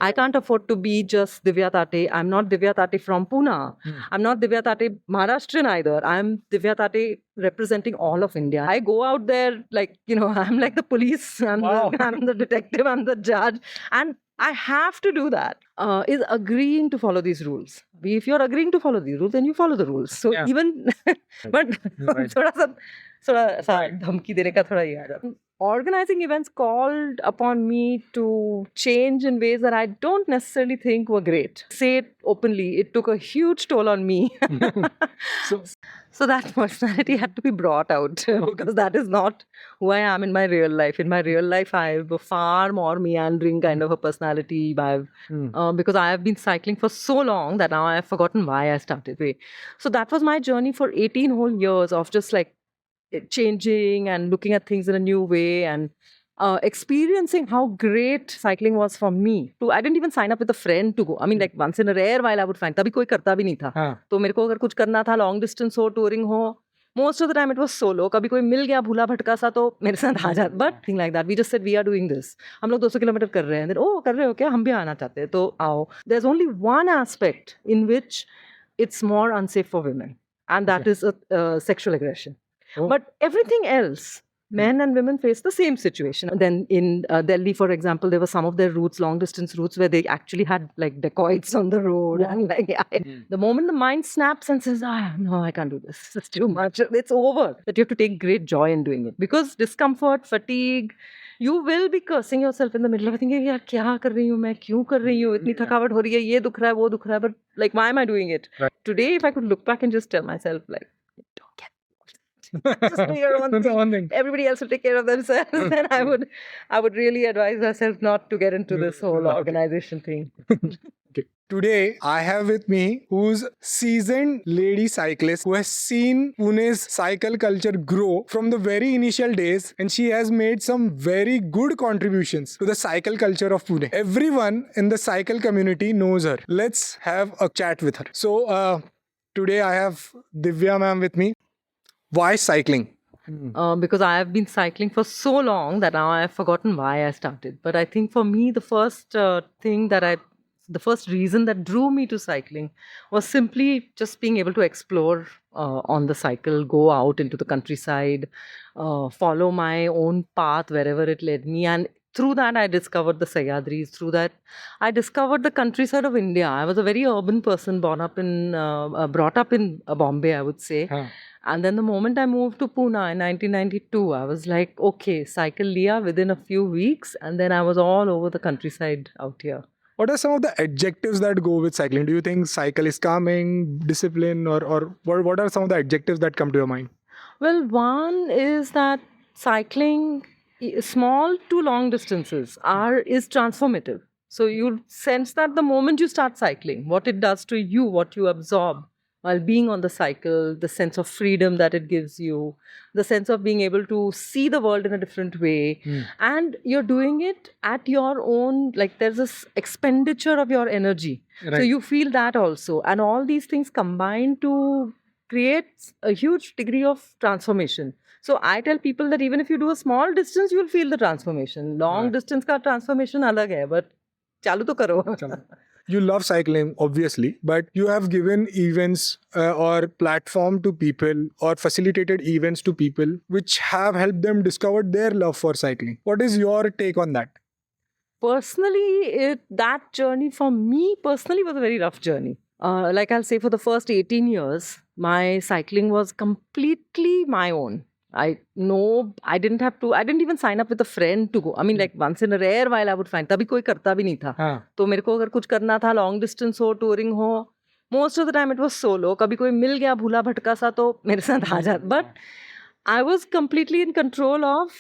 I can't afford to be just Divya Tate. I'm not Divya Tate from Pune. I'm not Divya Tate Maharashtrian either. I'm Divya Tate representing all of India. I go out there like, I'm like the police, Wow. I'm the detective, I'm the judge. And I have to do that. Is agreeing to follow these rules. If you're agreeing to follow these rules, then you follow the rules. So Yeah. even, but Right. थोड़ा सा Right. धमकी देने का थोड़ा ये आ जाता है. Organizing events called upon me to change in ways that I don't necessarily think were great. Say it openly, it took a huge toll on me. So, So that personality had to be brought out because that is not who I am in my real life. In my real life, I have a far more meandering kind of a personality. Because I have been cycling for so long that now I have forgotten why I started. So that was my journey for 18 whole years of just like changing and looking at things in a new way and experiencing how great cycling was for me. I didn't even sign up with a friend to go. I mean, like once in a rare while I would find. तभी कोई करता भी नहीं था. हाँ. तो मेरे को अगर कुछ करना था, long distance हो, touring हो, most of the time it was solo. कभी कोई मिल गया भूला भटका सा तो मेरे साथ आ जाता. But thing like that, we just said we are doing this. हम लोग 200 किलोमीटर कर रहे हैं. Then, कर रहे हो क्या? हम भी आना चाहते हैं. तो आओ. There's only one aspect in which it's more unsafe for women, and that is sexual aggression. Oh. But everything else, men and women face the same situation. Then in Delhi, for example, there were some of their routes, long distance routes, where they actually had like dacoits on the road. Wow. And like, the moment the mind snaps and says, no, I can't do this. It's too much. It's over. That you have to take great joy in doing it. Because discomfort, fatigue, you will be cursing yourself in the middle of it, thinking, यार क्या कर रही हूँ मैं, क्यों कर रही हूँ, इतनी थकावट हो रही है, ये दुख रहा है, वो दुख रहा है, but like, why am I doing it? Right. Today, if I could look back and just tell myself, like, don't get just do your own That's the thing. one thing. Everybody else will take care of themselves. Then I would really advise myself not to get into this whole organization thing. Okay. Today, I have with me who's seasoned lady cyclist who has seen Pune's cycle culture grow from the very initial days, and she has made some very good contributions to the cycle culture of Pune. Everyone in the cycle community knows her. Let's have a chat with her. So, today I have Divya ma'am with me. Why cycling? Because I have been cycling for so long that now I have forgotten why I started. But I think for me, the first the first reason that drew me to cycling was simply just being able to explore on the cycle, go out into the countryside, follow my own path wherever it led me. And through that, I discovered the Sahyadris. Through that, I discovered the countryside of India. I was a very urban person, brought up in Bombay, I would say. Huh. And then the moment I moved to Pune in 1992, I was like, okay, cycle liya within a few weeks. And then I was all over the countryside out here. What are some of the adjectives that go with cycling? Do you think cycle is calming, discipline, or what are some of the adjectives that come to your mind? Well, one is that cycling, small to long distances, is transformative. So you'll sense that the moment you start cycling, what it does to you, what you absorb while being on the cycle, the sense of freedom that it gives you, the sense of being able to see the world in a different way. And you're doing it at your own, like there's this expenditure of your energy. So Right. you feel that also. And all these things combine to create a huge degree of transformation. So I tell people that even if you do a small distance, you'll feel the transformation. Long Right. distance ka transformation alag hai, but chalu to karo. You love cycling, obviously, but you have given events or platform to people or facilitated events to people which have helped them discover their love for cycling. What is your take on that? Personally, that journey for me personally was a very rough journey. Like I'll say, for the first 18 years, my cycling was completely my own. I didn't even sign up with a friend to go. I mean, like once in a rare while I would find. तभी कोई करता भी नहीं था. हाँ. तो मेरे को अगर कुछ करना था, long distance हो, touring हो, most of the time it was solo. कभी कोई मिल गया भूला भटका सा तो मेरे साथ आ जाता. But I was completely in control of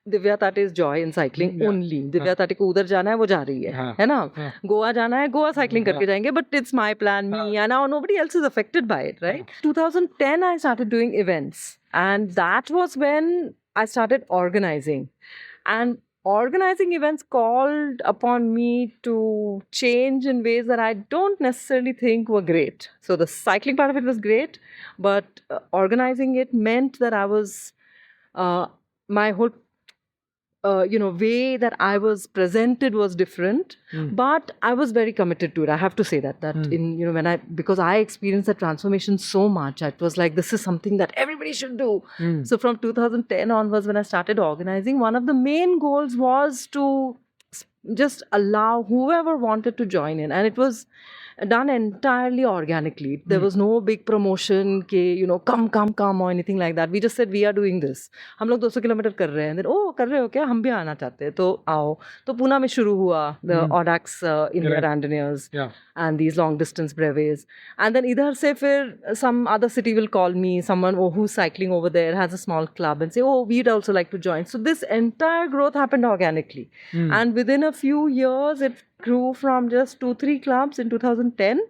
Divya ताटे's joy in cycling only. Divya ताटे को उधर जाना है, वो जा रही है, है ना? गोवा जाना है, गोवा cycling करके जाएंगे. But it's my plan, me, and now nobody else is affected by it, right? 2010, I started doing events, and that was when I started organizing. And organizing events called upon me to change in ways that I don't necessarily think were great. So the cycling part of it was great, but organizing it meant that I was my whole way that I was presented was different, but I was very committed to it. I have to say that because I experienced that transformation so much, it was like, this is something that everybody should do. So from 2010 onwards, when I started organizing, one of the main goals was to just allow whoever wanted to join in, and it was done entirely organically. There was no big promotion ke, come or anything like that. We just said we are doing this. हम लोग 200 kilometre कर रहे हैं. Then कर रहे हो क्या? हम भी आना चाहते हैं. तो आओ. तो पुणे में शुरू हुआ the Audax India Randonneurs and these long distance brevets. And then idhar se fir some other city will call me, someone who's cycling over there has a small club and say, oh, we'd also like to join. So this entire growth happened organically. And within a few years, it grew from just 2-3 clubs in 2010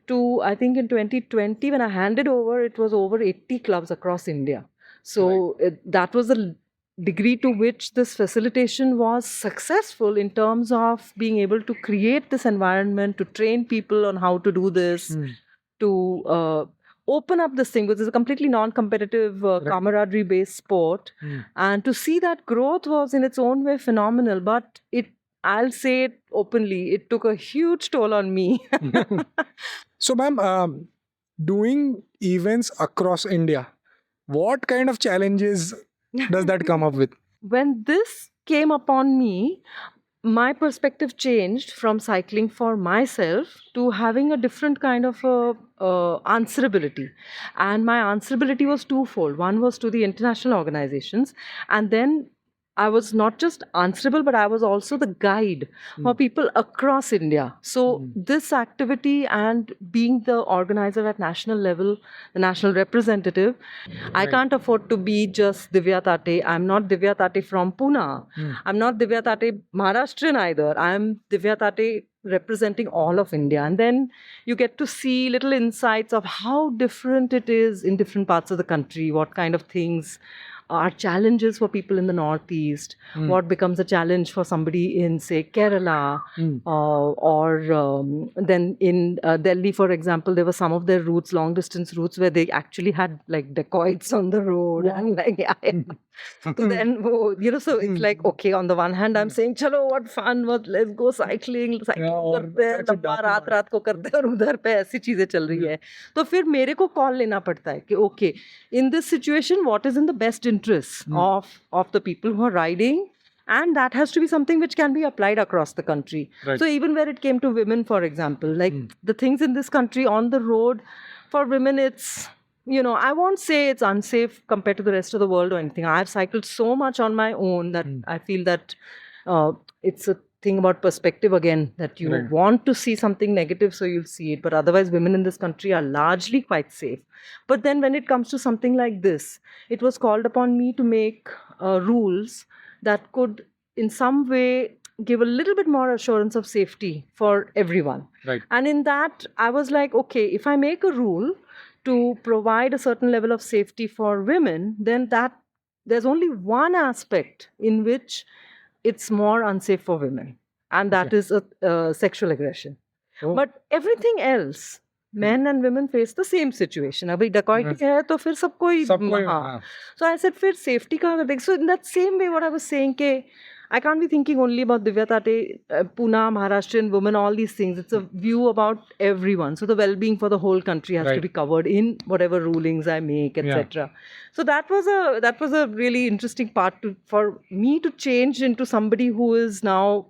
to, I think, in 2020, when I handed over, it was over 80 clubs across India. So that was the degree to which this facilitation was successful in terms of being able to create this environment, to train people on how to do this, to open up this thing, which is a completely non-competitive, camaraderie-based sport. And to see that growth was in its own way phenomenal, but I'll say it openly, it took a huge toll on me. So, ma'am, doing events across India, what kind of challenges does that come up with? When this came upon me, my perspective changed from cycling for myself to having a different kind of answerability. And my answerability was twofold. One was to the international organizations, and then I was not just answerable, but I was also the guide for people across India. So this activity and being the organizer at national level, the national representative, I can't afford to be just Divya Tate. I'm not Divya Tate from Pune. I'm not Divya Tate Maharashtrian either. I'm Divya Tate representing all of India. And then you get to see little insights of how different it is in different parts of the country, what kind of things are challenges for people in the Northeast, what becomes a challenge for somebody in, say, Kerala, or then in Delhi, for example, there were some of their routes, long distance routes, where they actually had like dacoits on the road. And like, so then, so it's like, okay, on the one hand, I'm saying, chalo, what fun, let's go cycling करते हैं, लंबा रात को करते हैं, और उधर पे ऐसी चीजें चल रही है. तो फिर मेरे को कॉल लेना पड़ता है कि okay, in this situation, what is in the best interest of the people who are riding, and that has to be something which can be applied across the country. So even where it came to women, for example, like the things in this country on the road for women, it's, I won't say it's unsafe compared to the rest of the world or anything. I've cycled so much on my own that I feel that it's a thing about perspective again, that you want to see something negative, so you'll see it. But otherwise, women in this country are largely quite safe. But then when it comes to something like this, it was called upon me to make rules that could in some way give a little bit more assurance of safety for everyone. And in that, I was like, okay, if I make a rule to provide a certain level of safety for women, then there's only one aspect in which it's more unsafe for women, and that is sexual aggression. But everything else, men and women face the same situation. Abhi dacoity hai to fir sabko hi. So I said, fir safety ka agar dekh. So in that same way, what I was saying, ke I can't be thinking only about Divya Tate, Pune, Maharashtrian women, all these things. It's a view about everyone. So the well-being for the whole country has to be covered in whatever rulings I make, etc. So that was a really interesting part for me to change into somebody who is now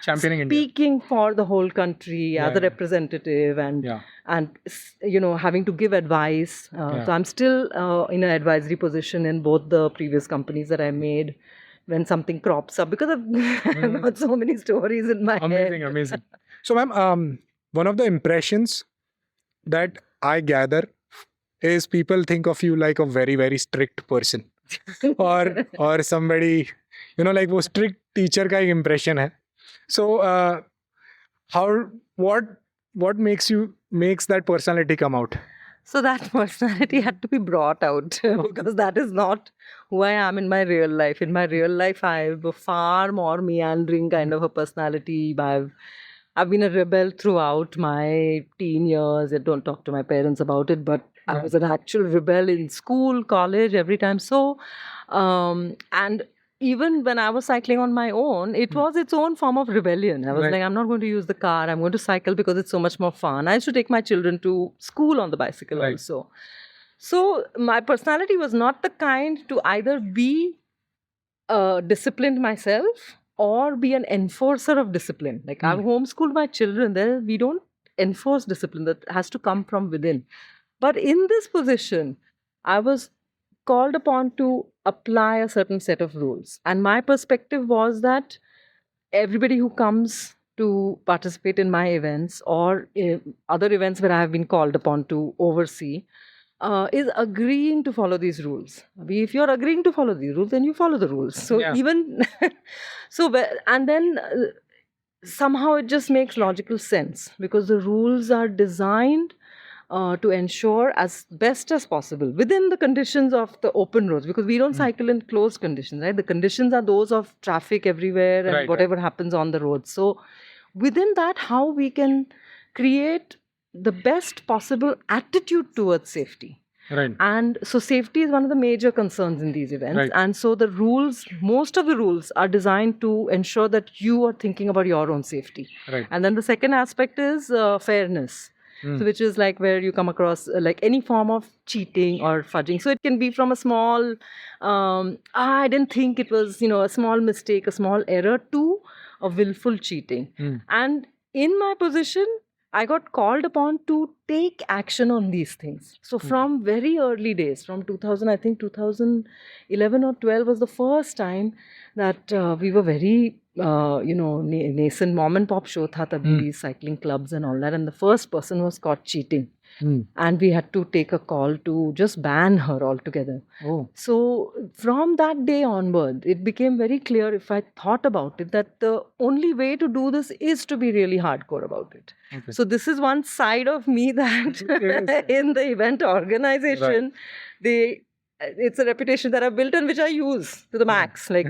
championing speaking India for the whole country as a representative, and having to give advice. So I'm still in an advisory position in both the previous companies that I made. When something crops up, because I've got so many stories in my head. Amazing. So, ma'am, one of the impressions that I gather is people think of you like a very, very strict person, or somebody, like वो strict teacher का एक impression है. So, what makes that personality come out? So that personality had to be brought out because that is not who I am in my real life. In my real life, I have a far more meandering kind of a personality. I've been a rebel throughout my teen years. I don't talk to my parents about it, but I was an actual rebel in school, college, every time. So, and even when I was cycling on my own, it was its own form of rebellion. I was Right. like, I'm not going to use the car. I'm going to cycle because it's so much more fun. I used to take my children to school on the bicycle Right. also. So my personality was not the kind to either be disciplined myself or be an enforcer of discipline. Like I've homeschooled my children. There we don't enforce discipline. That has to come from within. But in this position, I was called upon to apply a certain set of rules. And my perspective was that everybody who comes to participate in my events or other events where I have been called upon to oversee is agreeing to follow these rules. If you're agreeing to follow these rules, then you follow the rules. So Yeah. even and then somehow it just makes logical sense because the rules are designed to ensure as best as possible within the conditions of the open roads, because we don't cycle in closed conditions, right? The conditions are those of traffic everywhere and Right, whatever happens on the road. So within that, how we can create the best possible attitude towards safety. Right. And so safety is one of the major concerns in these events. Right. And so the rules, most of the rules are designed to ensure that you are thinking about your own safety. Right. And then the second aspect is fairness. So which is like where you come across like any form of cheating or fudging. So it can be from a small, I didn't think it was, a small mistake, a small error, to a willful cheating. And in my position, I got called upon to take action on these things. So from very early days, from 2000, I think 2011 or 12 was the first time that we were very, nascent mom and pop show tha tabhi, these cycling clubs and all that. And the first person was caught cheating. And we had to take a call to just ban her altogether. Oh. So from that day onward, it became very clear, if I thought about it, that the only way to do this is to be really hardcore about it. Okay. So this is one side of me that Yes. in the event organization, it's a reputation that I've built and which I use to the max. Like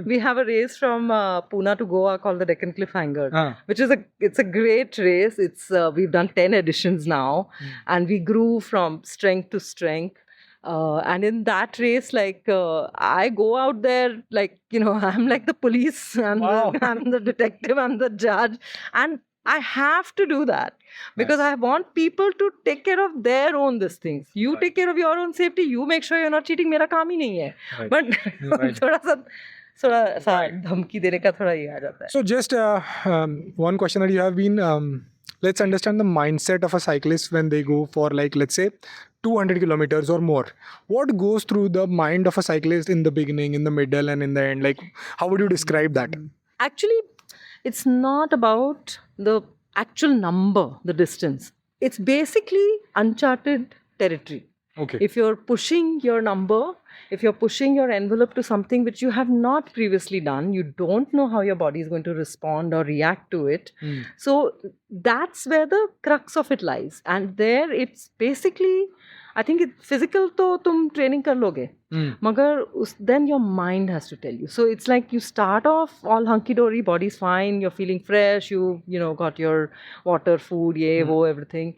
we have a race from Pune to Goa called the Deccan Cliffhanger, which is it's a great race. It's we've done 10 editions now, and we grew from strength to strength. And in that race, I go out there, I'm like the police, I'm the detective, I'm the judge, and I have to do that because I want people to take care of their own these things. You take care of your own safety. You make sure you're not cheating. मेरा काम ही नहीं है. Right. But Right. थोड़ा सा धमकी देने का थोड़ा ये आ जाता है. So just one question that you have been, let's understand the mindset of a cyclist when they go for, like, let's say 200 kilometers or more. What goes through the mind of a cyclist in the beginning, in the middle, and in the end? Like, how would you describe that? Actually, it's not about the actual number, the distance. It's basically uncharted territory. Okay. If you're pushing your number, if you're pushing your envelope to something which you have not previously done, you don't know how your body is going to respond or react to it. So that's where the crux of it lies. And there it's basically, I think it's physical to tum training kar loge. Magar then your mind has to tell you. So it's like you start off all hunky-dory, body's fine, you're feeling fresh, you got your water, food, everything.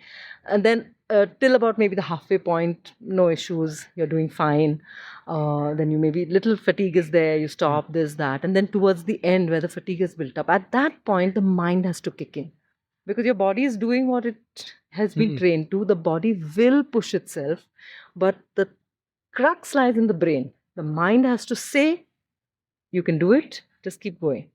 And then till about maybe the halfway point, no issues, you're doing fine. Then you maybe little fatigue is there, you stop this, that. And then towards the end where the fatigue is built up, at that point, the mind has to kick in. Because your body is doing what it has been trained to. The body will push itself. But the crux lies in the brain. The mind has to say, you can do it, just keep going.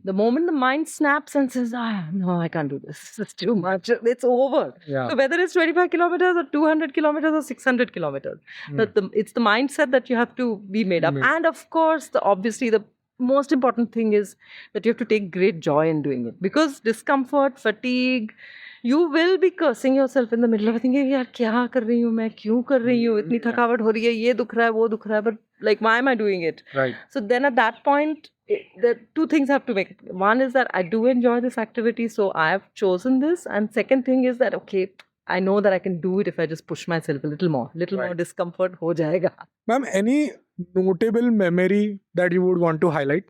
The moment the mind snaps and says, no, I can't do this. It's too much. It's over. Yeah. So whether it's 25 kilometers or 200 kilometers or 600 kilometers, it's the mindset that you have to be made up. And of course, obviously, the most important thing is that you have to take great joy in doing it. Because discomfort, fatigue, you will be cursing yourself in the middle of thinking, yaar, kya kar rahi hu main? Kyun kar rahi hu? Itni thakawat ho rahi hai, ye dukh raha hai, wo dukh raha hai. But like, why am I doing it? Right. So then at that point, the two things have to make. One is that I do enjoy this activity, so I have chosen this. And second thing is that, okay, I know that I can do it if I just push myself a little more. More discomfort ho jayega. Ma'am, any notable memory that you would want to highlight?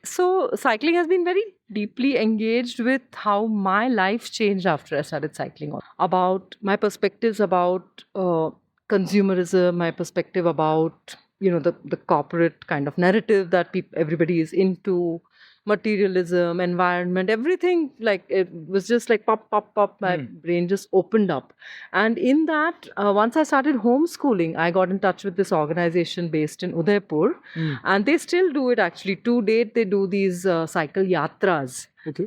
So cycling has been very deeply engaged with how my life changed after I started cycling. About my perspectives about consumerism, my perspective about the corporate kind of narrative that everybody is into, materialism, environment, everything, like it was just like pop pop pop, my brain just opened up. And in that, once I started homeschooling, I got in touch with this organization based in Udaipur, and they still do it actually. To date, they do these cycle yatras, Okay.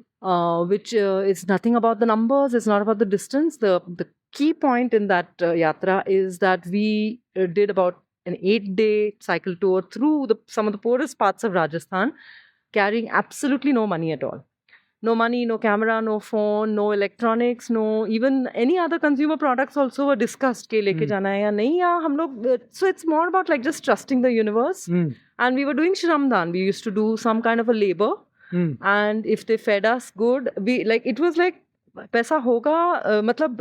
which is nothing about the numbers, it's not about the distance. The key point in that yatra is that we did about an 8-day cycle tour through some of the poorest parts of Rajasthan, carrying absolutely no money at all. No money, no camera, no phone, no electronics, no even any other consumer products also were discussed ke leke jana hai ya nahi, ya hum log. So it's more about like just trusting the universe. And we were doing Shramdan. We used to do some kind of a labor, and if they fed us good, we like, it was like पैसा होगा, मतलब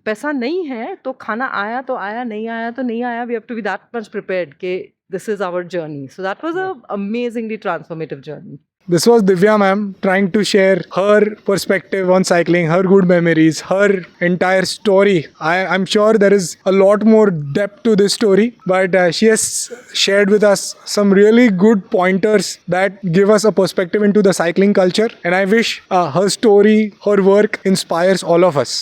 पैसा नहीं है तो खाना आया तो आया, नहीं आया तो नहीं आया. We have to be that much prepared कि this is our journey. So that was a amazingly transformative journey. This was Divya ma'am trying to share her perspective on cycling, her good memories, her entire story. I'm sure there is a lot more depth to this story, but she has shared with us some really good pointers that give us a perspective into the cycling culture. And I wish her story, her work inspires all of us.